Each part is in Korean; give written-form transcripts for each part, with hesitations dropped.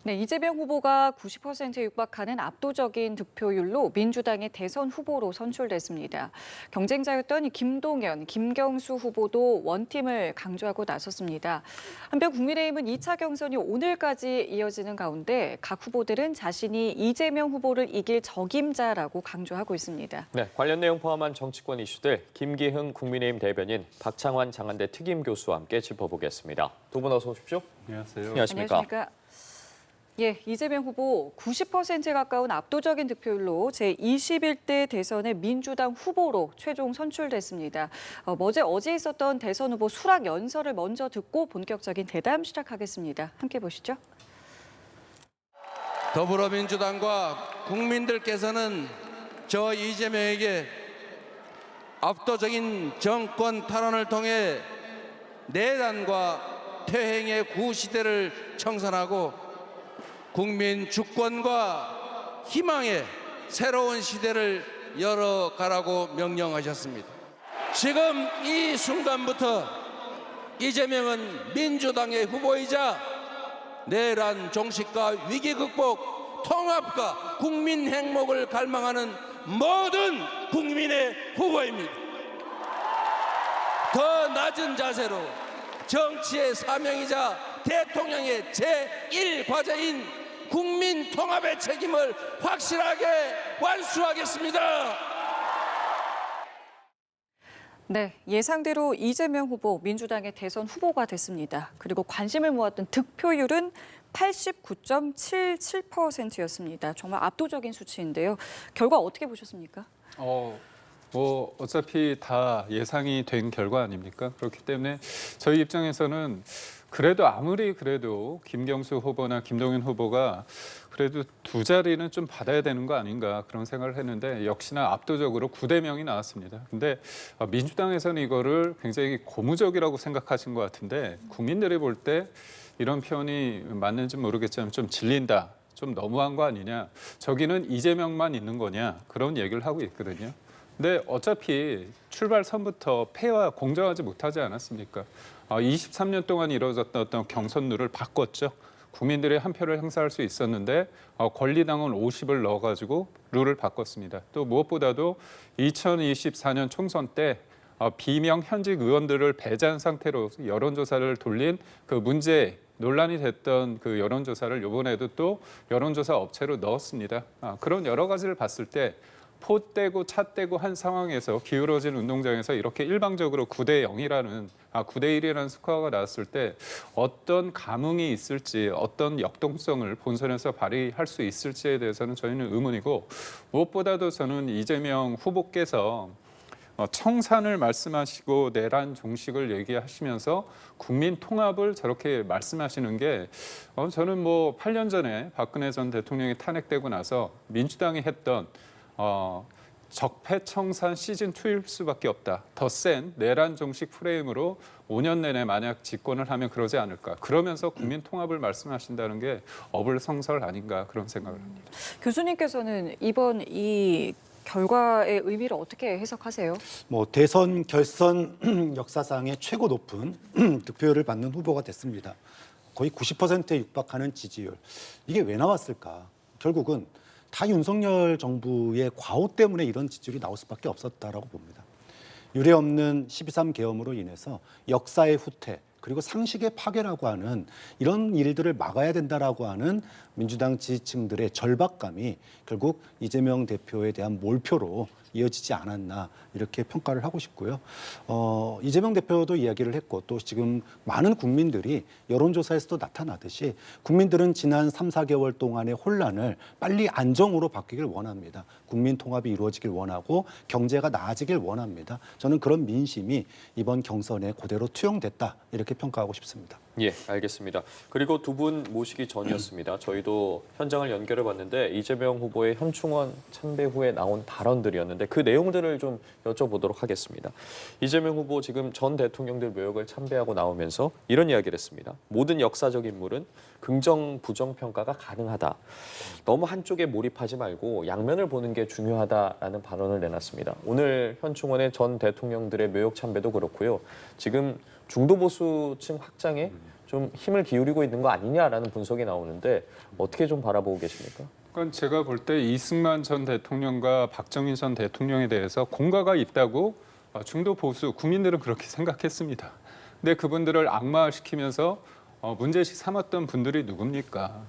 네, 이재명 후보가 90%에 육박하는 압도적인 득표율로 민주당의 대선 후보로 선출됐습니다. 경쟁자였던 김동연, 김경수 후보도 원팀을 강조하고 나섰습니다. 한편 국민의힘은 2차 경선이 오늘까지 이어지는 가운데 각 후보들은 자신이 이재명 후보를 이길 적임자라고 강조하고 있습니다. 네, 관련 내용 포함한 정치권 이슈들 김기흥 국민의힘 대변인, 박창환 장한대 특임 교수와 함께 짚어보겠습니다. 두 분 어서 오십시오. 안녕하세요. 안녕하십니까. 예, 이재명 후보 90%에 가까운 압도적인 득표율로 제21대 대선의 민주당 후보로 최종 선출됐습니다. 어제 있었던 대선 후보 수락 연설을 먼저 듣고 본격적인 대담 시작하겠습니다. 함께 보시죠. 더불어민주당과 국민들께서는 저 이재명에게 압도적인 정권 탈환을 통해 내란과 퇴행의 구시대를 청산하고 국민 주권과 희망의 새로운 시대를 열어가라고 명령하셨습니다. 지금 이 순간부터 이재명은 민주당의 후보이자 내란 종식과 위기 극복, 통합과 국민 행복을 갈망하는 모든 국민의 후보입니다. 더 낮은 자세로 정치의 사명이자 대통령의 제1과제인 국민 통합의 책임을 확실하게 완수하겠습니다. 네, 예상대로 이재명 후보 민주당의 대선 후보가 됐습니다. 그리고 관심을 모았던 득표율은 89.77%였습니다. 정말 압도적인 수치인데요. 결과 어떻게 보셨습니까? 어차피 다 예상이 된 결과 아닙니까? 그렇기 때문에 저희 입장에서는 아무리 그래도 김경수 후보나 김동연 후보가 그래도 두 자리는 좀 받아야 되는 거 아닌가 그런 생각을 했는데 역시나 압도적으로 9대 0이 나왔습니다. 근데 민주당에서는 이거를 굉장히 고무적이라고 생각하신 것 같은데 국민들이 볼 때 이런 표현이 맞는지 모르겠지만 좀 질린다, 좀 너무한 거 아니냐, 저기는 이재명만 있는 거냐 그런 얘기를 하고 있거든요. 근데 어차피 출발 선부터 패와 공정하지 못하지 않았습니까? 23년 동안 이루어졌던 어떤 경선룰을 바꿨죠. 국민들의 한 표를 행사할 수 있었는데 권리당원 50을 넣어가지고 룰을 바꿨습니다. 또 무엇보다도 2024년 총선 때 비명 현직 의원들을 배제한 상태로 여론조사를 돌린 그 문제 논란이 됐던 그 여론조사를 이번에도 또 여론조사 업체로 넣었습니다. 그런 여러 가지를 봤을 때 포 떼고 차 떼고 한 상황에서 기울어진 운동장에서 이렇게 일방적으로 9대 0이라는 9대 1이라는 스코어가 나왔을 때 어떤 감흥이 있을지, 어떤 역동성을 본선에서 발휘할 수 있을지에 대해서는 저희는 의문이고, 무엇보다도 저는 이재명 후보께서 청산을 말씀하시고 내란 종식을 얘기하시면서 국민 통합을 저렇게 말씀하시는 게 저는 8년 전에 박근혜 전 대통령이 탄핵되고 나서 민주당이 했던 적폐청산 시즌2일 수밖에 없다. 더 센 내란 종식 프레임으로 5년 내내 만약 집권을 하면 그러지 않을까. 그러면서 국민 통합을 말씀하신다는 게 어불성설 아닌가 그런 생각을 합니다. 교수님께서는 이번 이 결과의 의미를 어떻게 해석하세요? 대선 결선 역사상의 최고 높은 득표율을 받는 후보가 됐습니다. 거의 90%에 육박하는 지지율. 이게 왜 나왔을까? 결국은 다 윤석열 정부의 과오 때문에 이런 지지율이 나올 수밖에 없었다라고 봅니다. 유례없는 12.3 계엄으로 인해서 역사의 후퇴 그리고 상식의 파괴라고 하는 이런 일들을 막아야 된다라고 하는 민주당 지지층들의 절박감이 결국 이재명 대표에 대한 몰표로 이어지지 않았나 이렇게 평가를 하고 싶고요. 이재명 대표도 이야기를 했고 또 지금 많은 국민들이 여론조사에서도 나타나듯이 국민들은 지난 3, 4개월 동안의 혼란을 빨리 안정으로 바뀌길 원합니다. 국민 통합이 이루어지길 원하고 경제가 나아지길 원합니다. 저는 그런 민심이 이번 경선에 그대로 투영됐다 이렇게 평가하고 싶습니다. 예, 알겠습니다. 그리고 두 분 모시기 전이었습니다. 저희도 현장을 연결해 봤는데 이재명 후보의 현충원 참배 후에 나온 발언들이었는데 그 내용들을 좀 여쭤보도록 하겠습니다. 이재명 후보 지금 전 대통령들 묘역을 참배하고 나오면서 이런 이야기를 했습니다. 모든 역사적 인물은 긍정, 부정 평가가 가능하다. 너무 한쪽에 몰입하지 말고 양면을 보는 게 중요하다라는 발언을 내놨습니다. 오늘 현충원의 전 대통령들의 묘역 참배도 그렇고요. 지금 중도 보수층 확장에 좀 힘을 기울이고 있는 거 아니냐라는 분석이 나오는데 어떻게 좀 바라보고 계십니까? 그러니까 제가 볼 때 이승만 전 대통령과 박정희 전 대통령에 대해서 공과가 있다고 중도 보수 국민들은 그렇게 생각했습니다. 근데 그분들을 악마화시키면서 문제식 삼았던 분들이 누굽니까?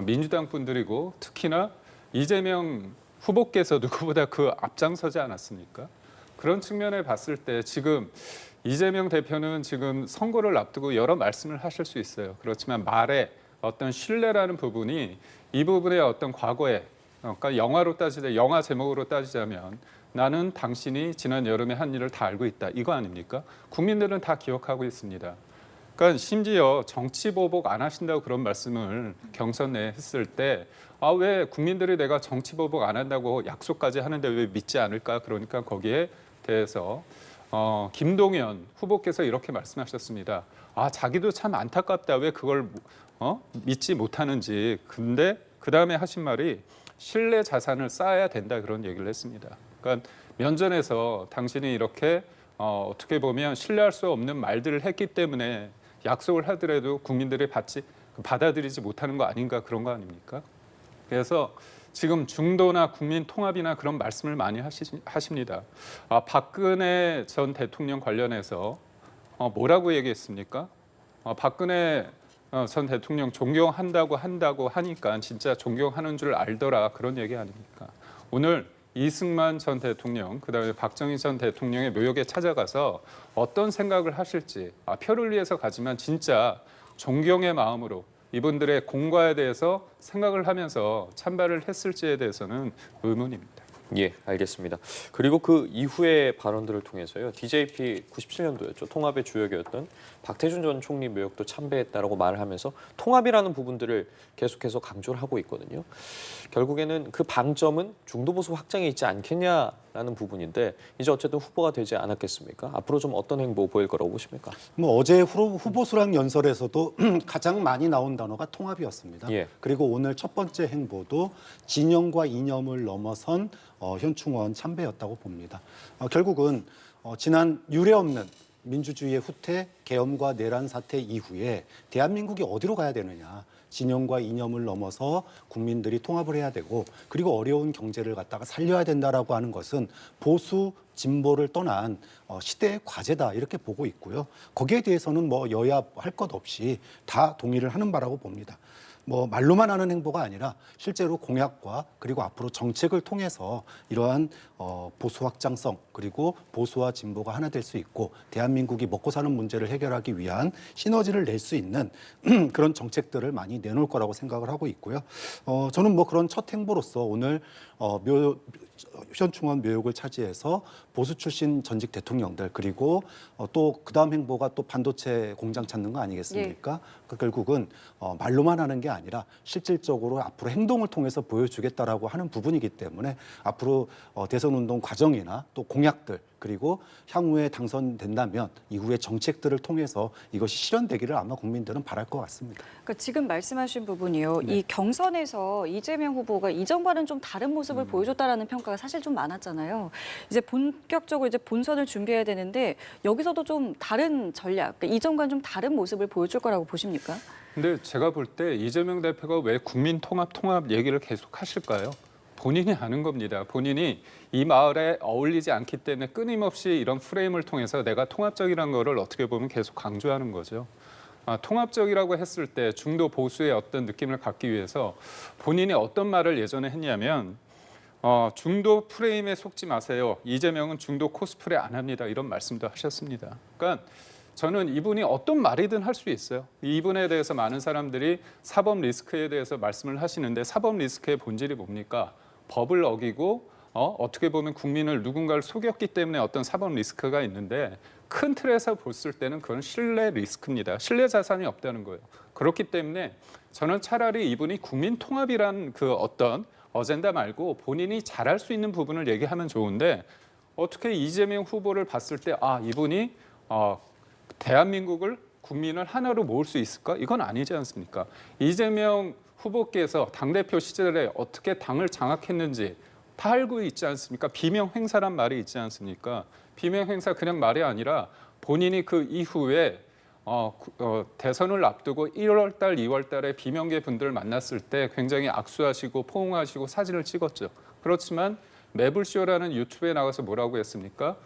민주당 분들이고 특히나 이재명 후보께서 누구보다 그 앞장서지 않았습니까? 그런 측면에 봤을 때 지금 이재명 대표는 지금 선거를 앞두고 여러 말씀을 하실 수 있어요. 그렇지만 말에 어떤 신뢰라는 부분이 이 부분의 어떤 과거에, 그러니까 영화 제목으로 따지자면 나는 당신이 지난 여름에 한 일을 다 알고 있다. 이거 아닙니까? 국민들은 다 기억하고 있습니다. 그러니까 심지어 정치 보복 안 하신다고 그런 말씀을 경선 내에 했을 때 왜 국민들이 내가 정치 보복 안 한다고 약속까지 하는데 왜 믿지 않을까? 그러니까 거기에 대해서 김동연 후보께서 이렇게 말씀하셨습니다. 자기도 참 안타깝다. 왜 그걸 믿지 못하는지. 근데 그 다음에 하신 말이 신뢰 자산을 쌓아야 된다 그런 얘기를 했습니다. 그러니까 면전에서 당신이 이렇게 어떻게 보면 신뢰할 수 없는 말들을 했기 때문에 약속을 하더라도 국민들이 받아들이지 못하는 거 아닌가 그런 거 아닙니까? 그래서 지금 중도나 국민 통합이나 그런 말씀을 많이 하십니다. 박근혜 전 대통령 관련해서 뭐라고 얘기했습니까? 박근혜 전 대통령 존경한다고 하니까 진짜 존경하는 줄 알더라 그런 얘기 아닙니까? 오늘 이승만 전 대통령, 그다음에 박정희 전 대통령의 묘역에 찾아가서 어떤 생각을 하실지 표를 위해서 가지만 진짜 존경의 마음으로 이분들의 공과에 대해서 생각을 하면서 찬발을 했을지에 대해서는 의문입니다. 예, 알겠습니다. 그리고 그 이후의 발언들을 통해서요. DJP 97년도였죠. 통합의 주역이었던 박태준 전 총리 묘역도 참배했다라고 말을 하면서 통합이라는 부분들을 계속해서 강조를 하고 있거든요. 결국에는 그 방점은 중도보수 확장에 있지 않겠냐라는 부분인데 이제 어쨌든 후보가 되지 않았겠습니까? 앞으로 좀 어떤 행보 보일 거라고 보십니까? 어제 후보 수락 연설에서도 가장 많이 나온 단어가 통합이었습니다. 예. 그리고 오늘 첫 번째 행보도 진영과 이념을 넘어선 현충원 참배였다고 봅니다. 결국은 지난 유례없는 민주주의의 후퇴, 계엄과 내란 사태 이후에 대한민국이 어디로 가야 되느냐. 진영과 이념을 넘어서 국민들이 통합을 해야 되고 그리고 어려운 경제를 갖다가 살려야 된다라고 하는 것은 보수 진보를 떠난 시대의 과제다 이렇게 보고 있고요. 거기에 대해서는 여야 할 것 없이 다 동의를 하는 바라고 봅니다. 말로만 하는 행보가 아니라 실제로 공약과 그리고 앞으로 정책을 통해서 이러한 보수 확장성 그리고 보수와 진보가 하나 될 수 있고 대한민국이 먹고 사는 문제를 해결하기 위한 시너지를 낼 수 있는 그런 정책들을 많이 내놓을 거라고 생각을 하고 있고요. 저는 그런 첫 행보로서 오늘 현충원 묘역을 차지해서 보수 출신 전직 대통령들 그리고 또 그다음 행보가 또 반도체 공장 찾는 거 아니겠습니까? 그 결국은 말로만 하는 게 아니라 실질적으로 앞으로 행동을 통해서 보여주겠다라고 하는 부분이기 때문에 앞으로 대선 운동 과정이나 또 공약들 그리고 향후에 당선된다면 이후의 정책들을 통해서 이것이 실현되기를 아마 국민들은 바랄 것 같습니다. 그러니까 지금 말씀하신 부분이요. 네. 이 경선에서 이재명 후보가 이전과는 좀 다른 모습을 보여줬다라는 평가가 사실 좀 많았잖아요. 이제 본격적으로 이제 본선을 준비해야 되는데 여기서도 좀 다른 전략, 그러니까 이전과는 좀 다른 모습을 보여줄 거라고 보십니까? 근데 제가 볼 때 이재명 대표가 왜 국민 통합 얘기를 계속 하실까요? 본인이 아는 겁니다. 본인이 이 마을에 어울리지 않기 때문에 끊임없이 이런 프레임을 통해서 내가 통합적이라는 거를 어떻게 보면 계속 강조하는 거죠. 통합적이라고 했을 때 중도 보수의 어떤 느낌을 갖기 위해서 본인이 어떤 말을 예전에 했냐면 중도 프레임에 속지 마세요. 이재명은 중도 코스프레 안 합니다. 이런 말씀도 하셨습니다. 그러니까 저는 이분이 어떤 말이든 할 수 있어요. 이분에 대해서 많은 사람들이 사법 리스크에 대해서 말씀을 하시는데 사법 리스크의 본질이 뭡니까? 법을 어기고 어떻게 보면 국민을 누군가를 속였기 때문에 어떤 사법 리스크가 있는데 큰 틀에서 봤을 때는 그건 신뢰 리스크입니다. 신뢰 자산이 없다는 거예요. 그렇기 때문에 저는 차라리 이분이 국민 통합이란 그 어떤 어젠다 말고 본인이 잘할 수 있는 부분을 얘기하면 좋은데 어떻게 이재명 후보를 봤을 때 이분이 대한민국을 국민을 하나로 모을 수 있을까? 이건 아니지 않습니까? 이재명 후보께서 당대표 시절에 어떻게 당을 장악했는지 다 알고 있지 않습니까? 비명 행사란 말이 있지 않습니까? 비명 행사 그냥 말이 아니라 본인이 그 이후에 대선을 앞두고 1월 달, 2월 달에 비명계 분들을 만났을 때 굉장히 악수하시고 포옹하시고 사진을 찍었죠. 그렇지만 매불쇼라는 유튜브에 나가서 뭐라고 했습니까?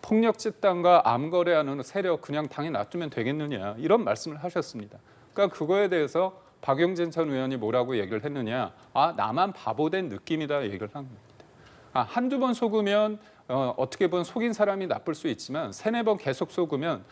폭력 집단과 암 거래하는 세력 그냥 당에 놔두면 되겠느냐 이런 말씀을 하셨습니다. 그러니까 그거에 대해서 박용진 전 의원이 뭐라고 얘기를 했느냐? 나만 바보된 느낌이다 얘기를 한 겁니다. 한두 번 속으면 어떻게 보면 속인 사람이 나쁠 수 있지만 세네 번 계속 속으면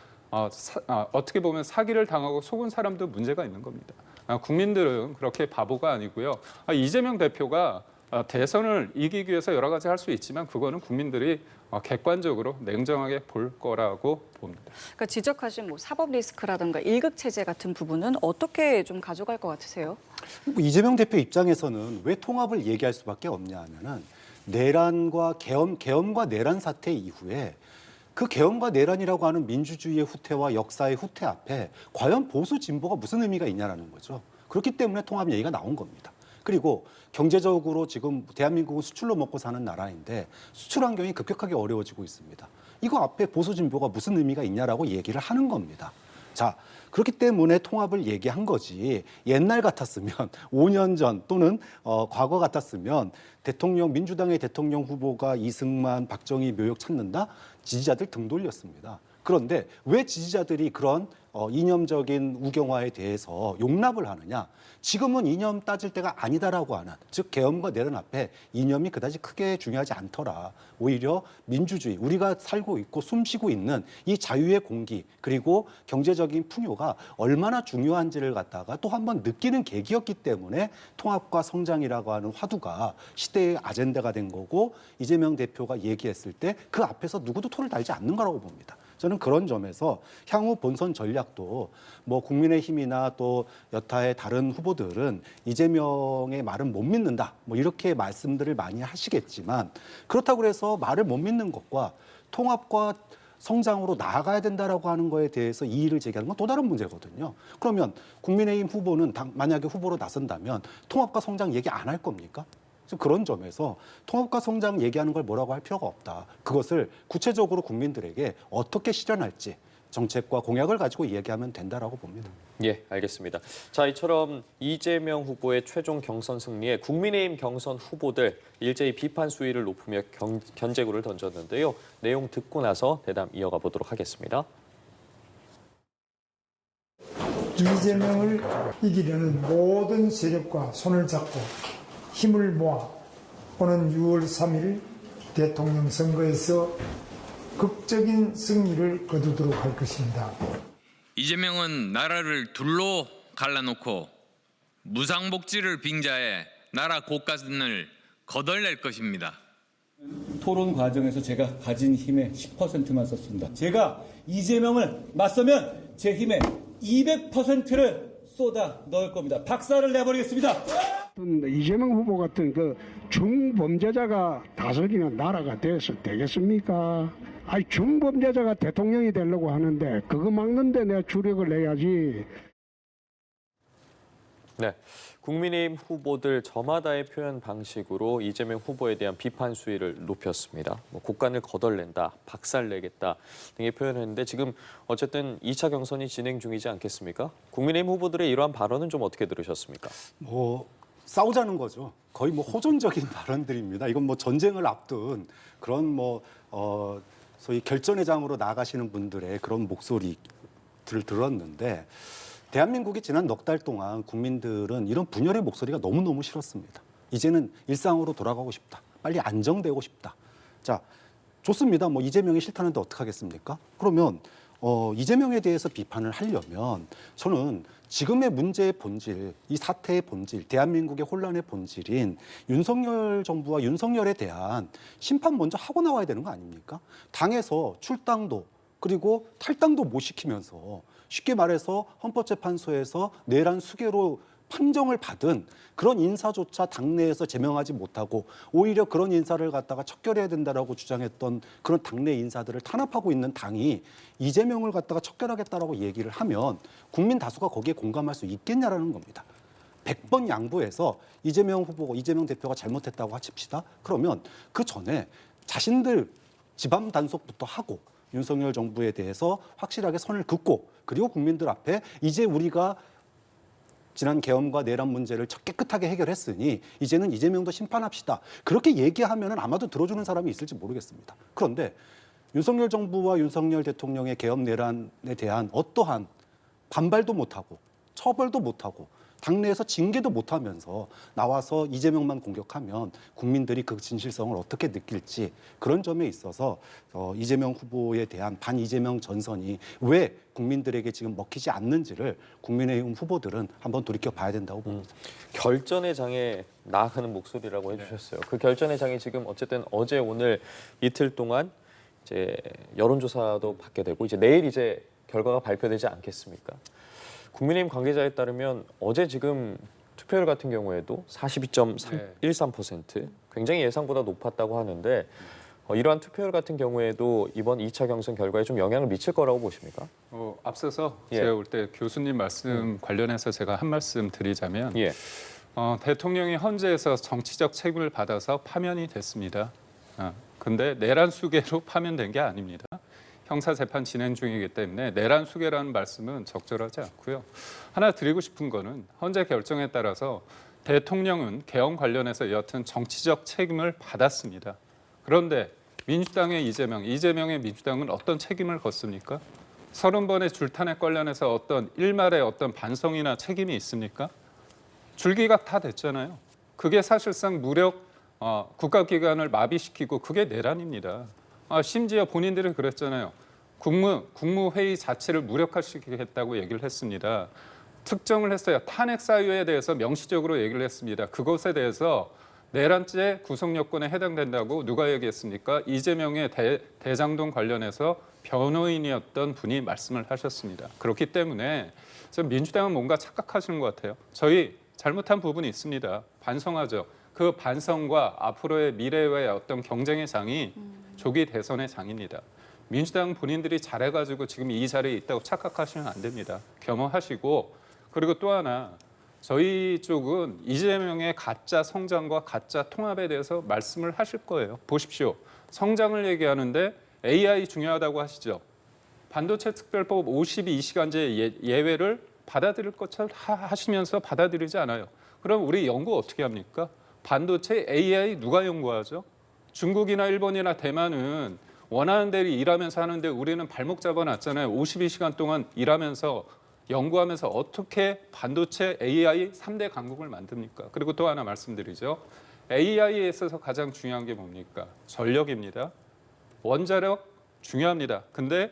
어떻게 보면 사기를 당하고 속은 사람도 문제가 있는 겁니다. 국민들은 그렇게 바보가 아니고요. 이재명 대표가 대선을 이기기 위해서 여러 가지 할 수 있지만 그거는 국민들이 객관적으로 냉정하게 볼 거라고 봅니다. 그러니까 지적하신 뭐 사법 리스크라든가 일극 체제 같은 부분은 어떻게 좀 가져갈 것 같으세요? 뭐 이재명 대표 입장에서는 왜 통합을 얘기할 수밖에 없냐 하면은 내란과 계엄과 내란 사태 이후에 그 계엄과 내란이라고 하는 민주주의의 후퇴와 역사의 후퇴 앞에 과연 보수 진보가 무슨 의미가 있냐라는 거죠. 그렇기 때문에 통합 얘기가 나온 겁니다. 그리고 경제적으로 지금 대한민국은 수출로 먹고 사는 나라인데 수출 환경이 급격하게 어려워지고 있습니다. 이거 앞에 보수 진보가 무슨 의미가 있냐라고 얘기를 하는 겁니다. 자, 그렇기 때문에 통합을 얘기한 거지. 옛날 같았으면 5년 전 또는 과거 같았으면 민주당의 대통령 후보가 이승만, 박정희 묘역 찾는다? 지지자들 등 돌렸습니다. 그런데 왜 지지자들이 그런 이념적인 우경화에 대해서 용납을 하느냐? 지금은 이념 따질 때가 아니다라고 하는, 즉 계엄과 내란 앞에 이념이 그다지 크게 중요하지 않더라. 오히려 민주주의, 우리가 살고 있고 숨쉬고 있는 이 자유의 공기 그리고 경제적인 풍요가 얼마나 중요한지를 갖다가 또 한 번 느끼는 계기였기 때문에 통합과 성장이라고 하는 화두가 시대의 아젠다가 된 거고 이재명 대표가 얘기했을 때 그 앞에서 누구도 토를 달지 않는 거라고 봅니다. 저는 그런 점에서 향후 본선 전략도 뭐 국민의힘이나 또 여타의 다른 후보들은 이재명의 말은 못 믿는다. 뭐 이렇게 말씀들을 많이 하시겠지만 그렇다고 해서 말을 못 믿는 것과 통합과 성장으로 나아가야 된다라고 하는 거에 대해서 이의를 제기하는 건 또 다른 문제거든요. 그러면 국민의힘 후보는 만약에 후보로 나선다면 통합과 성장 얘기 안 할 겁니까? 그런 점에서 통합과 성장 얘기하는 걸 뭐라고 할 필요가 없다. 그것을 구체적으로 국민들에게 어떻게 실현할지 정책과 공약을 가지고 이야기하면 된다라고 봅니다. 예, 알겠습니다. 자, 이처럼 이재명 후보의 최종 경선 승리에 국민의힘 경선 후보들 일제히 비판 수위를 높이며 견제구를 던졌는데요. 내용 듣고 나서 대담 이어가 보도록 하겠습니다. 이재명을 이기려는 모든 세력과 손을 잡고 힘을 모아 오는 6월 3일 대통령 선거에서 극적인 승리를 거두도록 할 것입니다. 이재명은 나라를 둘로 갈라놓고 무상복지를 빙자해 나라 곳간을 거덜낼 것입니다. 토론 과정에서 제가 가진 힘의 10%만 썼습니다. 제가 이재명을 맞서면 제 힘의 200%를 쏟아 넣을 겁니다. 박살을 내버리겠습니다. 이재명 후보 같은 그 중범죄자가 다스리는 나라가 돼서 되겠습니까? 중범죄자가 대통령이 되려고 하는데 그거 막는데 내가 주력을 내야지. 네, 국민의힘 후보들 저마다의 표현 방식으로 이재명 후보에 대한 비판 수위를 높였습니다. 곳간을 거덜낸다, 박살내겠다 등의 표현을 했는데 지금 어쨌든 2차 경선이 진행 중이지 않겠습니까? 국민의힘 후보들의 이러한 발언은 좀 어떻게 들으셨습니까? 싸우자는 거죠. 거의 호전적인 발언들입니다. 이건 전쟁을 앞둔 그런 소위 결전의 장으로 나가시는 분들의 그런 목소리들을 들었는데 대한민국이 지난 넉 달 동안 국민들은 이런 분열의 목소리가 너무너무 싫었습니다. 이제는 일상으로 돌아가고 싶다. 빨리 안정되고 싶다. 자, 좋습니다. 이재명이 싫다는데 어떡하겠습니까? 그러면 이재명에 대해서 비판을 하려면 저는 지금의 문제의 본질, 이 사태의 본질, 대한민국의 혼란의 본질인 윤석열 정부와 윤석열에 대한 심판 먼저 하고 나와야 되는 거 아닙니까? 당에서 출당도 그리고 탈당도 못 시키면서 쉽게 말해서 헌법재판소에서 내란 수개로 판정을 받은 그런 인사조차 당내에서 제명하지 못하고 오히려 그런 인사를 갖다가 척결해야 된다라고 주장했던 그런 당내 인사들을 탄압하고 있는 당이 이재명을 갖다가 척결하겠다라고 얘기를 하면 국민 다수가 거기에 공감할 수 있겠냐라는 겁니다. 100번 양보해서 이재명 대표가 잘못했다고 하십시다. 그러면 그 전에 자신들 집안 단속부터 하고 윤석열 정부에 대해서 확실하게 선을 긋고 그리고 국민들 앞에 이제 우리가 지난 계엄과 내란 문제를 깨끗하게 해결했으니 이제는 이재명도 심판합시다. 그렇게 얘기하면 아마도 들어주는 사람이 있을지 모르겠습니다. 그런데 윤석열 정부와 윤석열 대통령의 계엄 내란에 대한 어떠한 반발도 못하고 처벌도 못하고 당내에서 징계도 못하면서 나와서 이재명만 공격하면 국민들이 그 진실성을 어떻게 느낄지 그런 점에 있어서 이재명 후보에 대한 반-이재명 전선이 왜 국민들에게 지금 먹히지 않는지를 국민의힘 후보들은 한번 돌이켜 봐야 된다고 봅니다. 결전의 장에 나아가는 목소리라고 해주셨어요. 그 결전의 장이 지금 어쨌든 어제 오늘 이틀 동안 이제 여론조사도 받게 되고 이제 내일 이제 결과가 발표되지 않겠습니까? 국민의힘 관계자에 따르면 어제 지금 투표율 같은 경우에도 42.13% 굉장히 예상보다 높았다고 하는데 이러한 투표율 같은 경우에도 이번 2차 경선 결과에 좀 영향을 미칠 거라고 보십니까? 앞서서 예. 제가 올 때 교수님 말씀 관련해서 제가 한 말씀 드리자면 예. 대통령이 헌재에서 정치적 책임을 받아서 파면이 됐습니다. 근데 내란 수계로 파면된 게 아닙니다. 형사재판 진행 중이기 때문에 내란 수계라는 말씀은 적절하지 않고요. 하나 드리고 싶은 거는 헌재 결정에 따라서 대통령은 계엄 관련해서 여튼 정치적 책임을 받았습니다. 그런데 민주당의 이재명의 민주당은 어떤 책임을 졌습니까? 30번의 줄탄에 관련해서 어떤 일말의 어떤 반성이나 책임이 있습니까? 줄기각 다 됐잖아요. 그게 사실상 무력 국가기관을 마비시키고 그게 내란입니다. 심지어 본인들이 그랬잖아요. 국무회의 자체를 무력화시키겠다고 얘기를 했습니다. 특정을 했어요. 탄핵 사유에 대해서 명시적으로 얘기를 했습니다. 그것에 대해서 내란죄 구성 요건에 해당된다고 누가 얘기했습니까? 이재명의 대장동 관련해서 변호인이었던 분이 말씀을 하셨습니다. 그렇기 때문에 민주당은 뭔가 착각하시는 것 같아요. 저희 잘못한 부분이 있습니다. 반성하죠. 그 반성과 앞으로의 미래의 어떤 경쟁의 장이 조기 대선의 장입니다. 민주당 본인들이 잘해가지고 지금 이 자리에 있다고 착각하시면 안 됩니다. 겸허하시고 그리고 또 하나 저희 쪽은 이재명의 가짜 성장과 가짜 통합에 대해서 말씀을 하실 거예요. 보십시오. 성장을 얘기하는데 AI 중요하다고 하시죠. 반도체 특별법 52시간제 예외를 받아들일 것처럼 하시면서 받아들이지 않아요. 그럼 우리 연구 어떻게 합니까? 반도체 AI 누가 연구하죠? 중국이나 일본이나 대만은 원하는 대로 일하면서 하는데 우리는 발목 잡아놨잖아요. 52시간 동안 일하면서 연구하면서 어떻게 반도체 AI 3대 강국을 만듭니까? 그리고 또 하나 말씀드리죠. AI에 있어서 가장 중요한 게 뭡니까? 전력입니다. 원자력 중요합니다. 근데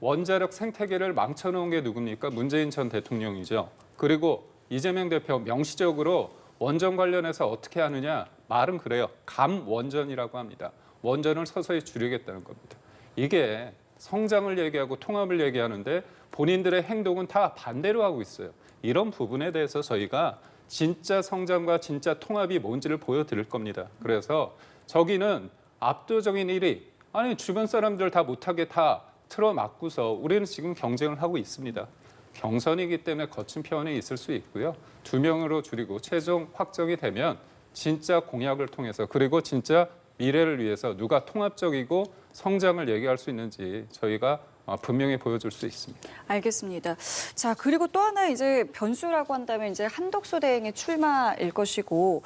원자력 생태계를 망쳐놓은 게 누굽니까? 문재인 전 대통령이죠. 그리고 이재명 대표 명시적으로 원전 관련해서 어떻게 하느냐? 말은 그래요. 감원전이라고 합니다. 원전을 서서히 줄이겠다는 겁니다. 이게 성장을 얘기하고 통합을 얘기하는데 본인들의 행동은 다 반대로 하고 있어요. 이런 부분에 대해서 저희가 진짜 성장과 진짜 통합이 뭔지를 보여드릴 겁니다. 그래서 저기는 압도적인 1위, 아니 주변 사람들 다 못하게 다 틀어막고서 우리는 지금 경쟁을 하고 있습니다. 경선이기 때문에 거친 표현이 있을 수 있고요. 2명으로 줄이고 최종 확정이 되면 진짜 공약을 통해서 그리고 진짜 미래를 위해서 누가 통합적이고 성장을 얘기할 수 있는지 저희가 분명히 보여줄 수 있습니다. 알겠습니다. 자, 그리고 또 하나 이제 변수라고 한다면 이제 한덕수 대행의 출마일 것이고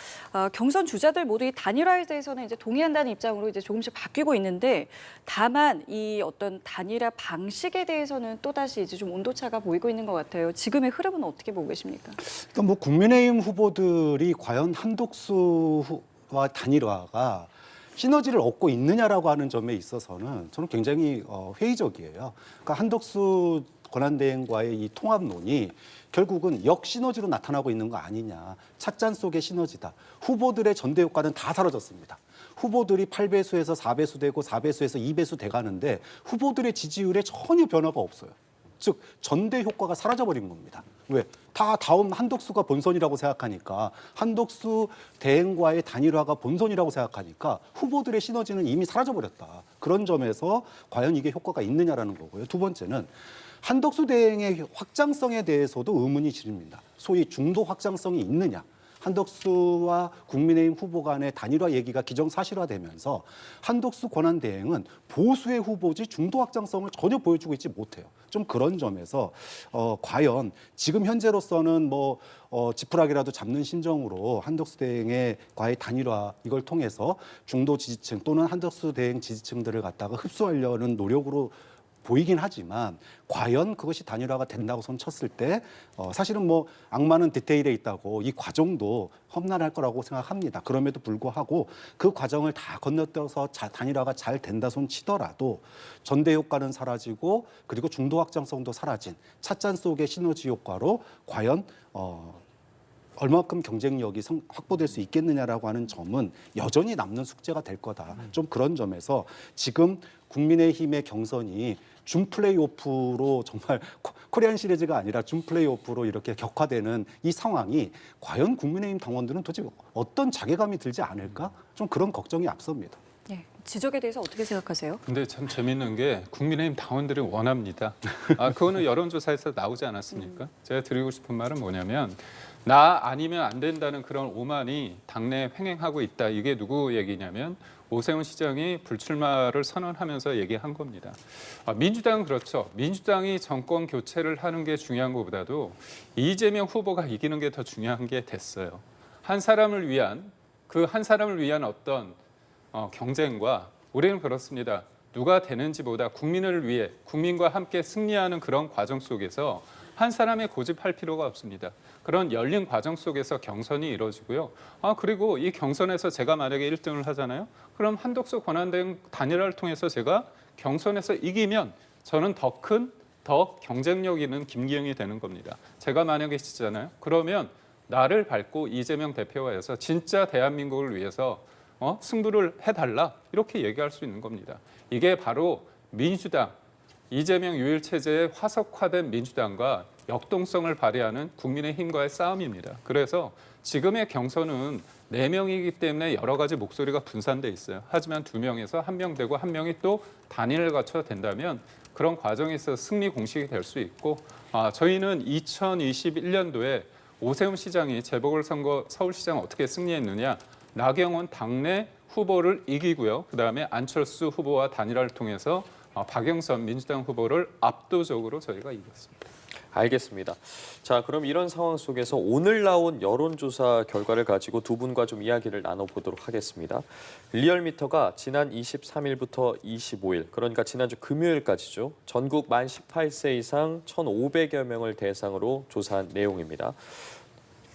경선 주자들 모두 이 단일화에 대해서는 이제 동의한다는 입장으로 이제 조금씩 바뀌고 있는데 다만 이 어떤 단일화 방식에 대해서는 또다시 이제 좀 온도차가 보이고 있는 것 같아요. 지금의 흐름은 어떻게 보고 계십니까? 그러니까 뭐 국민의힘 후보들이 과연 한덕수와 단일화가 시너지를 얻고 있느냐라고 하는 점에 있어서는 저는 굉장히 회의적이에요. 그러니까 한덕수 권한대행과의 이 통합론이 결국은 역시너지로 나타나고 있는 거 아니냐. 찻잔 속의 시너지다. 후보들의 전대 효과는 다 사라졌습니다. 후보들이 8배수에서 4배수 되고 4배수에서 2배수 돼가는데 후보들의 지지율에 전혀 변화가 없어요. 즉 전대 효과가 사라져버린 겁니다. 왜? 다 다음 한덕수가 본선이라고 생각하니까 한덕수 대행과의 단일화가 본선이라고 생각하니까 후보들의 시너지는 이미 사라져버렸다. 그런 점에서 과연 이게 효과가 있느냐라는 거고요. 두 번째는 한덕수 대행의 확장성에 대해서도 의문이 지릅니다. 소위 중도 확장성이 있느냐. 한덕수와 국민의힘 후보 간의 단일화 얘기가 기정사실화되면서 한덕수 권한대행은 보수의 후보지 중도 확장성을 전혀 보여주고 있지 못해요. 좀 그런 점에서 과연 지금 현재로서는 지푸라기라도 잡는 심정으로 한덕수 대행과의 단일화 이걸 통해서 중도 지지층 또는 한덕수 대행 지지층들을 갖다가 흡수하려는 노력으로 보이긴 하지만 과연 그것이 단일화가 된다고 손 쳤을 때 사실은 악마는 디테일에 있다고 이 과정도 험난할 거라고 생각합니다. 그럼에도 불구하고 그 과정을 다 건너뛰어서 단일화가 잘 된다 손 치더라도 전대 효과는 사라지고 그리고 중도 확장성도 사라진 찻잔 속의 시너지 효과로 과연 얼마큼 경쟁력이 확보될 수 있겠느냐라고 하는 점은 여전히 남는 숙제가 될 거다. 좀 그런 점에서 지금 국민의힘의 경선이 준 플레이오프로 정말 코리안 시리즈가 아니라 준 플레이오프로 이렇게 격화되는 이 상황이 과연 국민의힘 당원들은 도대체 어떤 자괴감이 들지 않을까? 좀 그런 걱정이 앞섭니다. 네, 지적에 대해서 어떻게 생각하세요? 근데 참 재밌는 게 국민의힘 당원들이 원합니다. 그거는 여론조사에서 나오지 않았습니까? 제가 드리고 싶은 말은 뭐냐면 나 아니면 안 된다는 그런 오만이 당내에 횡행하고 있다. 이게 누구 얘기냐면 오세훈 시장이 불출마를 선언하면서 얘기한 겁니다. 민주당은 그렇죠. 민주당이 정권 교체를 하는 게 중요한 것보다도 이재명 후보가 이기는 게 더 중요한 게 됐어요. 한 사람을 위한 어떤 경쟁과 우리는 그렇습니다. 누가 되는지보다 국민을 위해 국민과 함께 승리하는 그런 과정 속에서 한 사람의 고집할 필요가 없습니다. 그런 열린 과정 속에서 경선이 이루어지고요. 그리고 이 경선에서 제가 만약에 1등을 하잖아요. 그럼 한덕수 권한대행 단일화를 통해서 제가 경선에서 이기면 저는 더 경쟁력 있는 김기영이 되는 겁니다. 제가 만약에 지잖아요. 그러면 나를 밟고 이재명 대표가 해서 진짜 대한민국을 위해서 승부를 해달라 이렇게 얘기할 수 있는 겁니다. 이게 바로 민주당, 이재명 유일체제의 화석화된 민주당과 역동성을 발휘하는 국민의힘과의 싸움입니다. 그래서 지금의 경선은 4명이기 때문에 여러 가지 목소리가 분산돼 있어요. 하지만 2명에서 1명 되고 1명이 또 단일을 갖춰 된다면 그런 과정에서 승리 공식이 될 수 있고 저희는 2021년도에 오세훈 시장이 재보궐선거 서울시장 어떻게 승리했느냐. 나경원 당내 후보를 이기고요. 그다음에 안철수 후보와 단일화를 통해서 박영선 민주당 후보를 압도적으로 저희가 이겼습니다. 알겠습니다. 자, 그럼 이런 상황 속에서 오늘 나온 여론조사 결과를 가지고 두 분과 좀 이야기를 나눠보도록 하겠습니다. 리얼미터가 지난 23일부터 25일, 그러니까 지난주 금요일까지죠. 전국 만 18세 이상 1,500여 명을 대상으로 조사한 내용입니다.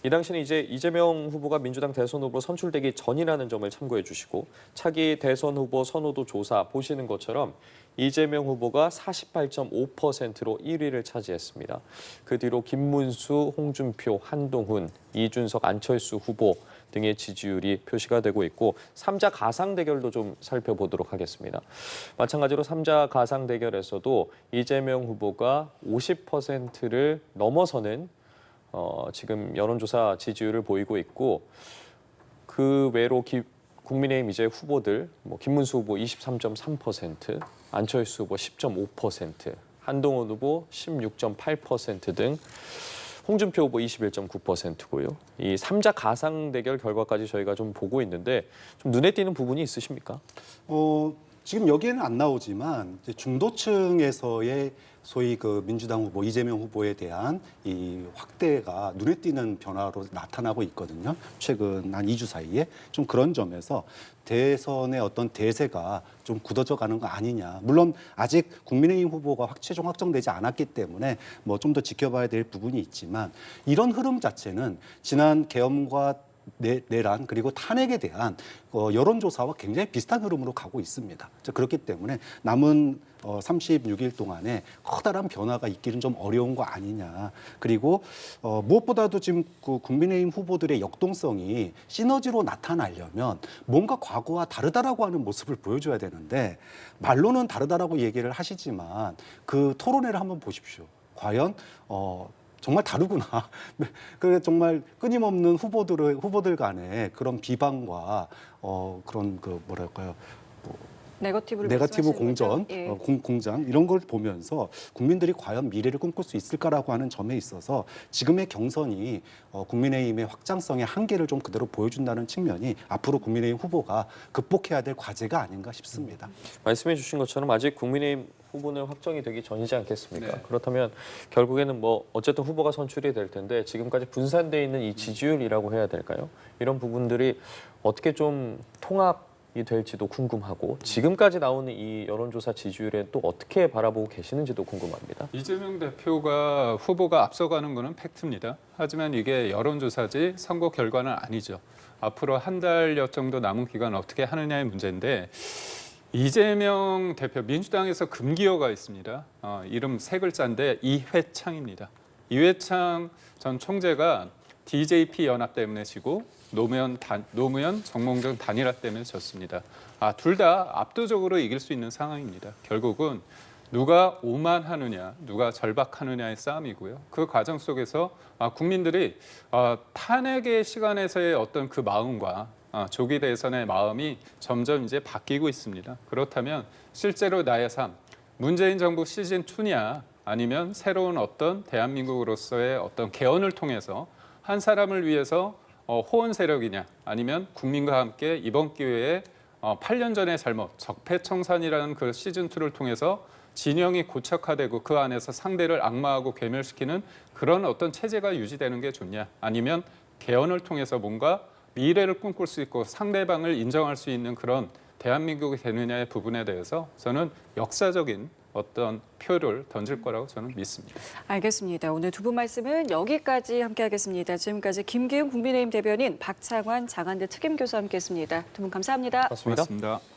이 당시는 이제 이재명 후보가 민주당 대선 후보로 선출되기 전이라는 점을 참고해 주시고 차기 대선 후보 선호도 조사 보시는 것처럼 이재명 후보가 48.5%로 1위를 차지했습니다. 그 뒤로 김문수, 홍준표, 한동훈, 이준석, 안철수 후보 등의 지지율이 표시가 되고 있고 3자 가상 대결도 좀 살펴보도록 하겠습니다. 마찬가지로 3자 가상 대결에서도 이재명 후보가 50%를 넘어서는 지금 여론조사 지지율을 보이고 있고 그 외로 국민의힘 이제 후보들 김문수 후보 23.3%, 안철수 후보 10.5%, 한동훈 후보 16.8% 등 홍준표 후보 21.9%고요. 이 3자 가상 대결 결과까지 저희가 좀 보고 있는데 좀 눈에 띄는 부분이 있으십니까? 지금 여기에는 안 나오지만 이제 중도층에서의 소위 그 민주당 후보 이재명 후보에 대한 이 확대가 눈에 띄는 변화로 나타나고 있거든요. 최근 한 2주 사이에 좀 그런 점에서 대선의 어떤 대세가 좀 굳어져 가는 거 아니냐. 물론 아직 국민의힘 후보가 최종 확정되지 않았기 때문에 좀 더 지켜봐야 될 부분이 있지만 이런 흐름 자체는 지난 계엄과 내란 그리고 탄핵에 대한 여론조사와 굉장히 비슷한 흐름으로 가고 있습니다. 그렇기 때문에 남은 36일 동안에 커다란 변화가 있기는 좀 어려운 거 아니냐. 그리고 무엇보다도 지금 그 국민의힘 후보들의 역동성이 시너지로 나타나려면 뭔가 과거와 다르다라고 하는 모습을 보여줘야 되는데 말로는 다르다라고 얘기를 하시지만 그 토론회를 한번 보십시오. 과연 정말 다르구나. 그 정말 끊임없는 후보들 간의 그런 비방과 그런 그 뭐랄까요, 네거티브를 네거티브 말씀하시는 공전, 거죠? 예. 공장 이런 걸 보면서 국민들이 과연 미래를 꿈꿀 수 있을까라고 하는 점에 있어서 지금의 경선이 국민의힘의 확장성의 한계를 좀 그대로 보여준다는 측면이 앞으로 국민의힘 후보가 극복해야 될 과제가 아닌가 싶습니다. 말씀해 주신 것처럼 아직 국민의힘 후보는 확정이 되기 전이지 않겠습니까? 네. 그렇다면 결국에는 뭐 어쨌든 후보가 선출이 될 텐데 지금까지 분산돼 있는 이 지지율이라고 해야 될까요? 이런 부분들이 어떻게 좀 통합이 될지도 궁금하고 지금까지 나오는 이 여론조사 지지율에 또 어떻게 바라보고 계시는지도 궁금합니다. 이재명 대표가 후보가 앞서가는 것은 팩트입니다. 하지만 이게 여론조사지 선거 결과는 아니죠. 앞으로 한 달여 정도 남은 기간 어떻게 하느냐의 문제인데 이재명 대표 민주당에서 금기어가 있습니다. 이름 세 글자인데 이회창입니다. 이회창 전 총재가 DJP 연합 때문에 지고 노무현 정몽준 단일화 때문에 졌습니다. 둘 다 압도적으로 이길 수 있는 상황입니다. 결국은 누가 오만하느냐, 누가 절박하느냐의 싸움이고요. 그 과정 속에서 국민들이 탄핵의 시간에서의 어떤 그 마음과 조기 대선의 마음이 점점 이제 바뀌고 있습니다. 그렇다면 실제로 나의 삶, 문재인 정부 시즌 2냐 아니면 새로운 어떤 대한민국으로서의 어떤 개헌을 통해서 한 사람을 위해서 호언 세력이냐 아니면 국민과 함께 이번 기회에 8년 전의 잘못, 적폐청산이라는 그 시즌 2를 통해서 진영이 고착화되고 그 안에서 상대를 악마하고 괴멸시키는 그런 어떤 체제가 유지되는 게 좋냐 아니면 개헌을 통해서 뭔가 미래를 꿈꿀 수 있고 상대방을 인정할 수 있는 그런 대한민국이 되느냐의 부분에 대해서 저는 역사적인 어떤 표를 던질 거라고 저는 믿습니다. 알겠습니다. 오늘 두 분 말씀은 여기까지 함께하겠습니다. 지금까지 김기훈 국민의힘 대변인, 박창환 장한대 특임교수와 함께했습니다. 두 분 감사합니다. 맞습니다. 고맙습니다.